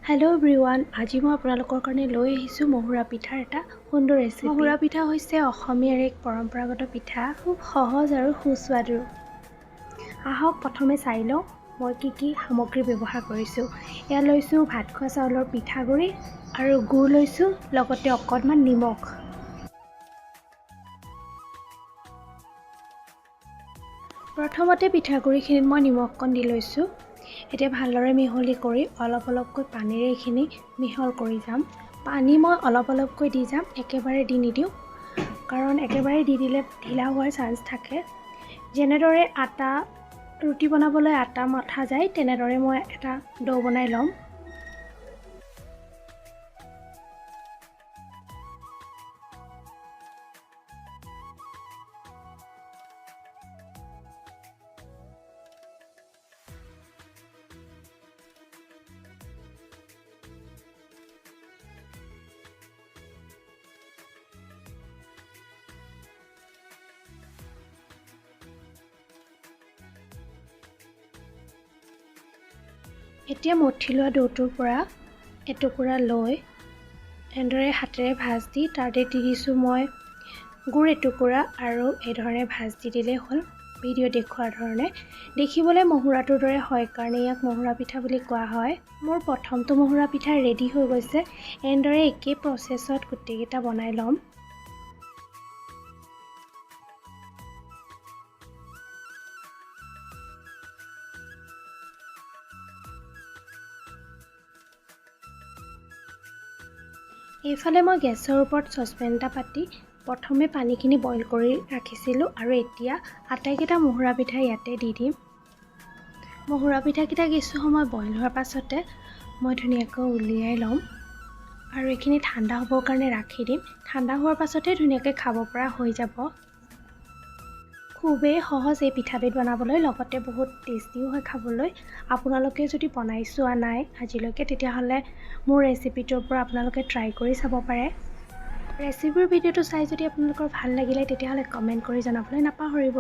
Hello' everyone, আজি মই আপোনালোকৰ কাৰণে লৈ আহিছোঁ মহুৰা পিঠাৰ এটা সুন্দৰ ৰেচিপি। মহুৰা পিঠা হৈছে অসমীয়াৰ এক পৰম্পৰাগত পিঠা, খুব সহজ আৰু সুস্বাদু। আহক প্ৰথমে চাই লওঁ মই কি সামগ্ৰী ব্যৱহাৰ কৰিছোঁ। এয়া লৈছোঁ ভাত খোৱা চাউলৰ পিঠাগুড়ি আৰু গুড় লৈছোঁ, লগতে অকণমান নিমখ। প্ৰথমতে পিঠাগুড়িখিনিত মই নিমখকণ দি লৈছোঁ। এতিয়া ভালদৰে মিহলি কৰি অলপ অলপকৈ পানীৰে এইখিনি মিহল কৰি যাম। পানী মই অলপ অলপকৈ দি যাম, একেবাৰে দি নিদিওঁ, কাৰণ একেবাৰে দি দিলে ঢিলা হোৱাৰ চান্স থাকে। যেনেদৰে ৰুটি বনাবলৈ আটা মথা যায়, তেনেদৰে মই এটা ডো বনাই ল'ম। এতিয়া মঠি লোৱা ডোটোৰ পৰা এটুকুৰা লৈ এনেদৰে হাতেৰে ভাঁজ দি তাতে দি দিছোঁ মই গুড় এটুকুৰা, আৰু এইধৰণে ভাঁজ দি দিলেই হ'ল। ভিডিঅ' দেখুওৱাৰ ধৰণে দেখিবলৈ মহুৰাটোৰ দৰে হয় কাৰণে ইয়াক মহুৰা পিঠা বুলি কোৱা হয়। মোৰ প্ৰথমটো মহুৰা পিঠা ৰেডি হৈ গৈছে। এনেদৰে একেই প্ৰচেছত গোটেইকেইটা বনাই ল'ম। এইফালে মই গেছৰ ওপৰত চচপেন এটা পাতি প্ৰথমে পানীখিনি বইল কৰি ৰাখিছিলোঁ, আৰু এতিয়া আটাইকেইটা মহুৰা পিঠা ইয়াতে দি দিম। মহুৰা পিঠাকেইটা কিছু সময় বইল হোৱাৰ পাছতে মই ধুনীয়াকৈ উলিয়াই ল'ম, আৰু এইখিনি ঠাণ্ডা হ'বৰ কাৰণে ৰাখি দিম। ঠাণ্ডা হোৱাৰ পাছতে ধুনীয়াকৈ খাব পৰা হৈ যাব। খুবেই সহজ এই পিঠাবিধ বনাবলৈ, লগতে বহুত টেষ্টিও হয় খাবলৈ। আপোনালোকে যদি বনাই চোৱা নাই আজিলৈকে, তেতিয়াহ'লে মোৰ ৰেচিপিটোৰ পৰা আপোনালোকে ট্ৰাই কৰি চাব পাৰে। ৰেচিপিৰ ভিডিঅ'টো চাই যদি আপোনালোকৰ ভাল লাগিলে, তেতিয়াহ'লে কমেণ্ট কৰি জনাবলৈ নাপাহৰিব।